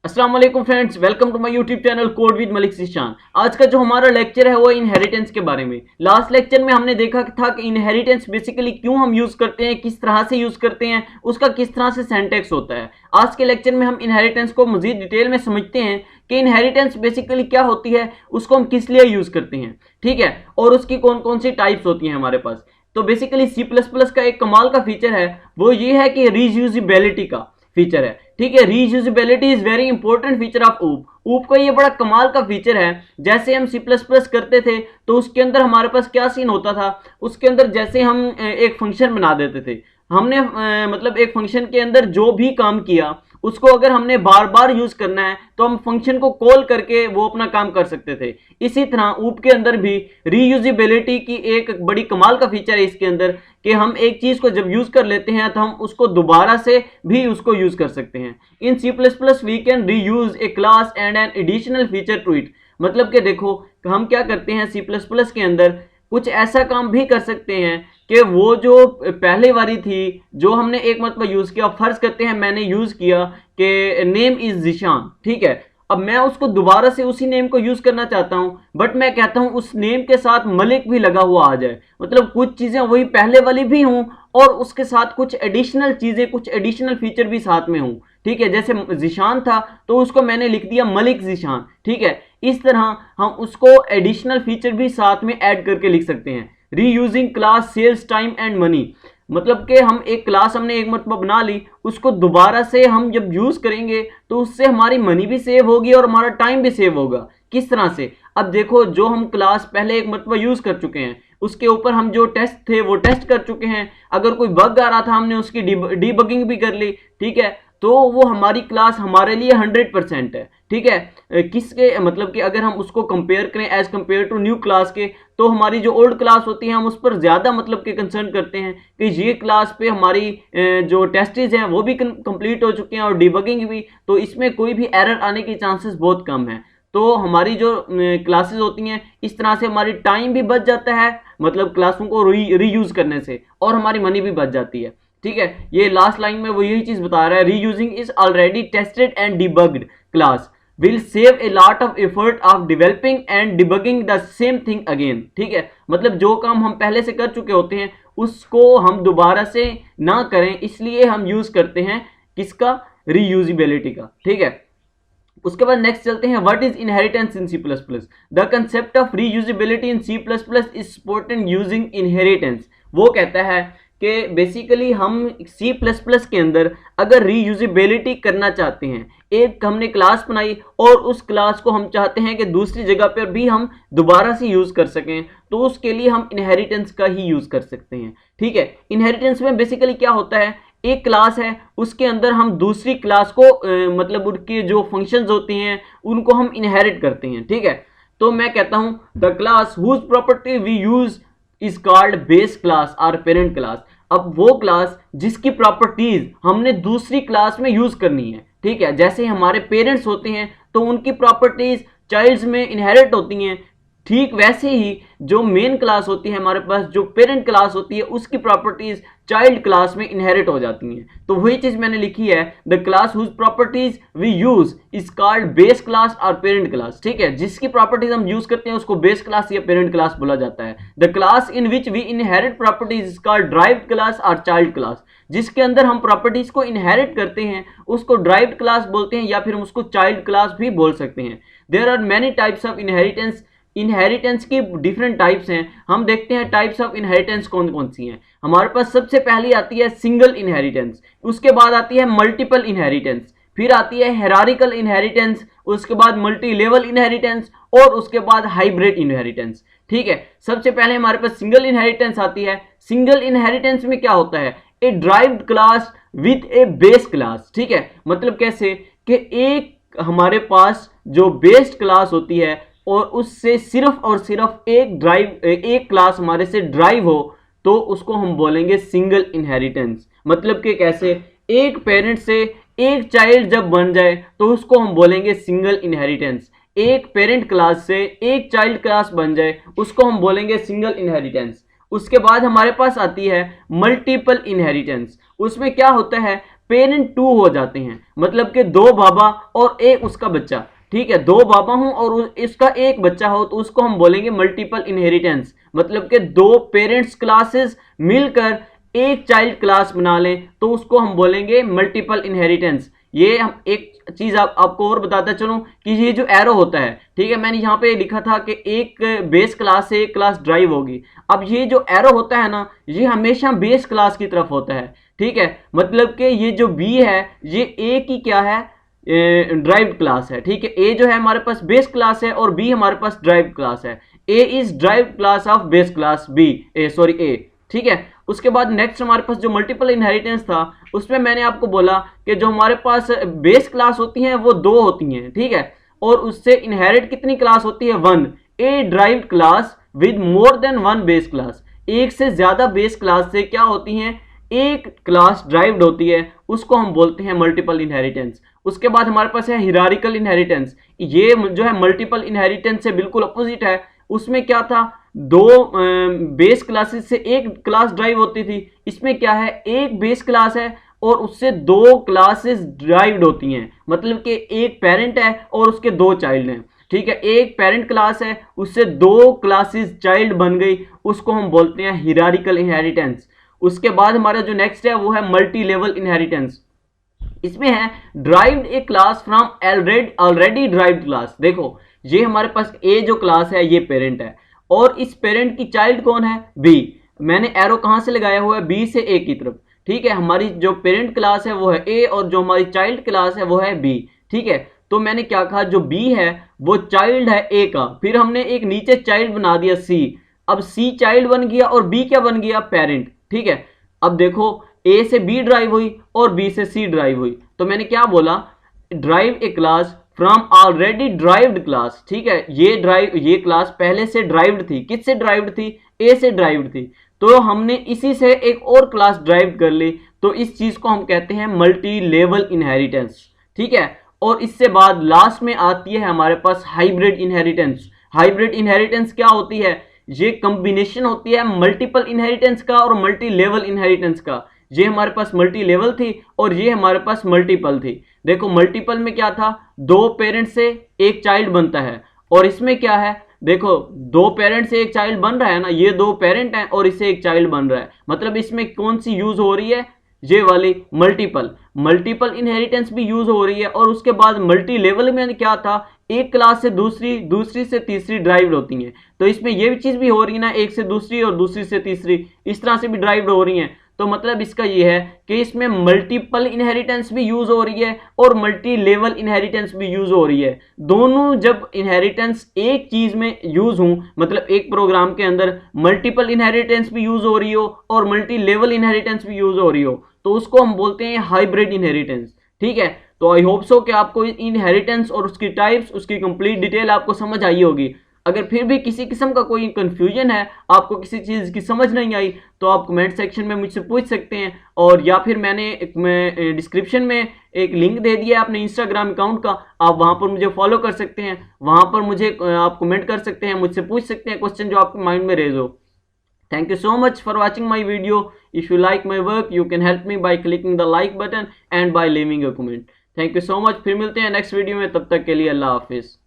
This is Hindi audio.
अस्सलाम वालेकुम friends, welcome to my YouTube channel code with Malik Zeeshan. आज का जो हमारा लेक्चर है वो इनहेरिटेंस के बारे में। लास्ट लेक्चर में हमने देखा था कि इनहेरिटेंस बेसिकली क्यों हम यूज़ करते हैं, किस तरह से यूज़ करते हैं, उसका किस तरह से सिंटैक्स होता है। आज के लेक्चर में हम इनहेरिटेंस को मज़ीद डिटेल में समझते हैं कि इनहेरिटेंस बेसिकली क्या होती है, उसको हम किस लिए यूज़ करते हैं, ठीक है, और उसकी कौन कौन सी टाइप्स होती हैं हमारे पास। तो बेसिकली C++ का एक कमाल का फीचर है, वो ये है कि रीयूजेबिलिटी का फीचर है, ठीक है। Reusability is very important feature of ऊप का ये बड़ा कमाल का फीचर है। जैसे हम C++ करते थे तो उसके अंदर हमारे पास क्या सीन होता था, उसके अंदर जैसे हम एक फंक्शन बना देते थे, हमने मतलब एक फंक्शन के अंदर जो भी काम किया उसको अगर हमने बार बार यूज करना है तो हम फंक्शन को कॉल करके वो अपना काम कर सकते थे। इसी तरह ऊप के अंदर भी रीयूजेबिलिटी की एक बड़ी कमाल का फीचर है इसके अंदर कि हम एक चीज को जब यूज कर लेते हैं तो हम उसको दोबारा से भी उसको यूज कर सकते हैं। In C++ we can reuse a class and an additional feature to it. मतलब कि देखो हम क्या करते हैं C++ के अंदर कुछ ऐसा काम भी कर सकते हैं कि वो जो पहले वाली थी जो हमने एक मतलब यूज किया, फर्ज करते हैं मैंने यूज किया कि नेम इज ज़ीशान, ठीक है। अब मैं उसको दोबारा से उसी नेम को यूज करना चाहता हूं, बट मैं कहता हूं उस नेम के साथ मलिक भी लगा हुआ आ जाए, मतलब कुछ चीजें वही पहले वाली भी हों और उसके साथ कुछ एडिशनल चीजें, कुछ एडिशनल फीचर भी साथ में हों, ठीक है। जैसे ज़ीशान था तो उसको मैंने लिख दिया मलिक ज़ीशान, ठीक है। इस तरह हम उसको एडिशनल फीचर भी साथ में ऐड करके लिख सकते हैं। Reusing class saves time and money, मतलब कि हम एक क्लास हमने एक मरतबा बना ली, उसको दोबारा से हम जब यूज करेंगे तो उससे हमारी मनी भी सेव होगी और हमारा टाइम भी सेव होगा। किस तरह से, अब देखो जो हम क्लास पहले एक मरतबा यूज कर चुके हैं उसके ऊपर हम जो टेस्ट थे वो टेस्ट कर चुके हैं, अगर कोई बग आ रहा था हमने उसकी डीबगिंग भी कर ली, ठीक है, तो वो हमारी क्लास हमारे लिए 100% है, ठीक है। किसके मतलब कि अगर हम उसको कंपेयर करें as compare to new class के, तो हमारी जो ओल्ड क्लास होती है हम उस पर ज़्यादा मतलब कि कंसर्न करते हैं कि ये क्लास पे हमारी जो टेस्टेज हैं वो भी कंप्लीट हो चुके हैं और डिबगिंग भी, तो इसमें कोई भी एरर आने की चांसेस बहुत कम है। तो हमारी जो क्लासेस होती हैं इस तरह से हमारी टाइम भी बच जाता है, मतलब क्लासों को रीयूज करने से, और हमारी मनी भी बच जाती है, ठीक है। ये लास्ट लाइन में वो यही चीज बता रहा है, reusing is already tested and debugged class will save a lot of effort of developing and debugging the same thing again, ठीक है। मतलब जो काम हम पहले से कर चुके होते हैं उसको हम दोबारा से ना करें, इसलिए हम यूज करते हैं किसका, रीयूजेबिलिटी का, ठीक है। उसके बाद नेक्स्ट चलते हैं, what is inheritance in C++। The concept of reusability in C++ is supported using inheritance. वो कहता है कि बेसिकली हम C++ के अंदर अगर रीयूजेबिलिटी करना चाहते हैं, एक हमने क्लास बनाई और उस क्लास को हम चाहते हैं कि दूसरी जगह पर भी हम दोबारा से यूज कर सकें, तो उसके लिए हम इनहेरिटेंस का ही यूज कर सकते हैं, ठीक है। इनहेरिटेंस में बेसिकली क्या होता है, एक क्लास है उसके अंदर हम दूसरी क्लास को मतलब उनके जो फंक्शंस होते हैं उनको हम इनहेरिट करते हैं, ठीक है। तो मैं कहता हूं the class whose property we use is called base class और पेरेंट क्लास। अब वो क्लास जिसकी प्रॉपर्टीज हमने दूसरी क्लास में यूज करनी है, ठीक है। जैसे हमारे पेरेंट्स होते हैं तो उनकी प्रॉपर्टीज चाइल्ड्स में इनहेरिट होती हैं, ठीक वैसे ही जो मेन क्लास होती है हमारे पास, जो पेरेंट क्लास होती है, उसकी प्रॉपर्टीज चाइल्ड क्लास में इनहेरिट हो जाती हैं। तो वही चीज मैंने लिखी है, the class whose properties we use is called base class और पेरेंट क्लास, ठीक है। जिसकी प्रॉपर्टीज हम यूज करते हैं उसको बेस क्लास या पेरेंट क्लास बोला जाता है। The class in which we inherit properties is called derived class और चाइल्ड क्लास। जिसके अंदर हम प्रॉपर्टीज को इनहेरिट करते हैं उसको ड्राइव्ड क्लास बोलते हैं या फिर हम उसको चाइल्ड क्लास भी बोल सकते हैं। There are many types of inheritance. Inheritance की डिफरेंट टाइप्स हैं, हम देखते हैं टाइप्स ऑफ इनहेरिटेंस कौन कौन सी हैं। हमारे पास सबसे पहली आती है सिंगल इनहेरिटेंस, उसके बाद आती है मल्टीपल इनहेरिटेंस, फिर आती है हेरारिकल इनहेरिटेंस, उसके बाद मल्टी लेवल इनहेरिटेंस और उसके बाद हाइब्रिड इनहेरिटेंस, ठीक है। सबसे पहले हमारे पास सिंगल इनहेरिटेंस आती है। सिंगल इनहेरिटेंस में क्या होता है, a derived class with a base class, ठीक है। मतलब कैसे कि एक हमारे पास जो बेस्ड क्लास होती है और उससे सिर्फ और सिर्फ एक क्लास हमारे से ड्राइव हो, तो उसको हम बोलेंगे सिंगल इनहेरिटेंस। मतलब कि कैसे, एक पेरेंट से एक चाइल्ड जब बन जाए तो उसको हम बोलेंगे सिंगल इनहेरिटेंस। एक पेरेंट क्लास से एक चाइल्ड क्लास बन जाए उसको हम बोलेंगे सिंगल इनहेरिटेंस। उसके बाद हमारे पास आती है मल्टीपल इनहेरिटेंस। उसमें क्या होता है, पेरेंट टू हो जाते हैं, मतलब कि दो बाबा और एक उसका बच्चा, ठीक है, दो बाबा हूं और इसका एक बच्चा हो तो उसको हम बोलेंगे मल्टीपल इनहेरिटेंस, मतलब कि दो पेरेंट्स क्लासेस मिलकर एक चाइल्ड क्लास बना लें तो उसको हम बोलेंगे मल्टीपल इनहेरिटेंस। ये हम एक चीज आपको और बताता चलूं कि ये जो एरो होता है, ठीक है, मैंने यहाँ पे लिखा था कि एक बेस क्लास से एक क्लास ड्राइव होगी। अब ये जो एरो होता है ना, ये हमेशा बेस क्लास की तरफ होता है, ठीक है, मतलब कि ये जो बी है ये ए की क्या है, ड्राइव्ड क्लास है, ठीक है। ए जो है हमारे पास बेस क्लास है और बी हमारे पास ड्राइव्ड क्लास है। A is derived class of base class B, A, ठीक है। उसके बाद नेक्स्ट हमारे पास जो मल्टीपल इनहेरिटेंस था उसमें मैंने आपको बोला कि जो हमारे पास बेस क्लास होती हैं वो दो होती हैं, ठीक है, और उससे इनहेरिट कितनी क्लास होती है, one. A derived class with more than one base class, एक से ज्यादा बेस क्लास से क्या होती हैं, एक क्लास ड्राइव्ड होती है, उसको हम बोलते हैं मल्टीपल इनहेरिटेंस। उसके बाद हमारे पास है हिरारिकल इनहेरिटेंस, ये जो है मल्टीपल इनहेरिटेंस से बिल्कुल अपोजिट है। उसमें क्या था, दो बेस क्लासेस से एक क्लास ड्राइव होती थी, इसमें क्या है, एक बेस क्लास है और उससे दो क्लासेस ड्राइव्ड होती हैं, मतलब कि एक पेरेंट है और उसके दो चाइल्ड हैं, ठीक है, एक पेरेंट क्लास है उससे दो क्लासेस चाइल्ड बन गई, उसको हम बोलते हैं हिरारिकल इनहेरिटेंस। उसके बाद हमारा जो नेक्स्ट है वो है मल्टी लेवल इनहेरिटेंस। इसमें है derived A class from already derived class. देखो ये हमारे पास ए जो क्लास है ये पेरेंट है और इस पेरेंट की चाइल्ड कौन है, बी। मैंने एरो कहां से लगाया हुआ है, बी से ए की तरफ, ठीक है। हमारी जो पेरेंट क्लास है वो है ए और जो हमारी चाइल्ड क्लास है वो है बी, ठीक है। तो मैंने क्या कहा, जो बी है वो चाइल्ड है ए का, फिर हमने एक नीचे चाइल्ड बना दिया सी। अब सी चाइल्ड बन गया और बी क्या बन गया, पेरेंट, ठीक है। अब देखो ए से बी ड्राइव हुई और बी से सी ड्राइव हुई, तो मैंने क्या बोला, drive A class from already derived class, ठीक है। ये क्लास पहले से ड्राइव्ड थी, किससे ड्राइव्ड थी, ए से ड्राइव्ड थी, तो हमने इसी से एक और क्लास ड्राइव कर ली, तो इस चीज को हम कहते हैं मल्टी लेवल इनहेरिटेंस, ठीक है। और इससे बाद लास्ट में आती है हमारे पास हाइब्रिड इनहेरिटेंस। हाइब्रिड इनहेरिटेंस क्या होती है, ये कंबिनेशन होती है मल्टीपल इनहेरिटेंस का और मल्टी लेवल इनहेरिटेंस का। ये हमारे पास मल्टी लेवल थी और ये हमारे पास मल्टीपल थी। देखो मल्टीपल में क्या था, दो पेरेंट से एक चाइल्ड बनता है, और इसमें क्या है, देखो दो पेरेंट से एक चाइल्ड बन रहा है ना, ये दो पेरेंट हैं और इससे एक चाइल्ड बन रहा है, मतलब इसमें कौन सी यूज हो रही है, ये वाली मल्टीपल इनहेरिटेंस भी यूज हो रही है। और उसके बाद मल्टी लेवल में क्या था, एक क्लास से दूसरी, दूसरी से तीसरी ड्राइव्ड होती हैं, तो इसमें ये भी चीज भी हो रही है ना, एक से दूसरी और दूसरी से तीसरी, इस तरह से भी ड्राइव्ड हो रही हैं। तो मतलब इसका ये है कि इसमें मल्टीपल इनहेरिटेंस भी यूज हो रही है और मल्टी लेवल इनहेरिटेंस भी यूज हो रही है। दोनों जब इनहेरिटेंस एक चीज में यूज हो, मतलब एक प्रोग्राम के अंदर मल्टीपल इनहेरिटेंस भी यूज हो रही हो और मल्टी लेवल इनहेरिटेंस भी यूज हो रही हो, तो उसको हम बोलते हैं हाइब्रिड इनहेरिटेंस, ठीक है। तो आई होप सो कि आपको इनहेरिटेंस और उसकी टाइप्स, उसकी कंप्लीट डिटेल आपको समझ आई होगी। अगर फिर भी किसी किस्म का कोई कंफ्यूजन है, आपको किसी चीज़ की समझ नहीं आई, तो आप कमेंट सेक्शन में मुझसे पूछ सकते हैं, और या फिर मैं डिस्क्रिप्शन में एक लिंक दे दिया है अपने इंस्टाग्राम अकाउंट का, आप वहां पर मुझे फॉलो कर सकते हैं, वहां पर मुझे आप कमेंट कर सकते हैं, मुझसे पूछ सकते हैं क्वेश्चन जो आपके माइंड में रेज हो। Thank you so much for watching my video. If you like my work, you can help me by clicking the like button and by leaving a comment. Thank you so much. फिर मिलते हैं नेक्स्ट वीडियो में, तब तक के लिए अल्लाह हाफिज़।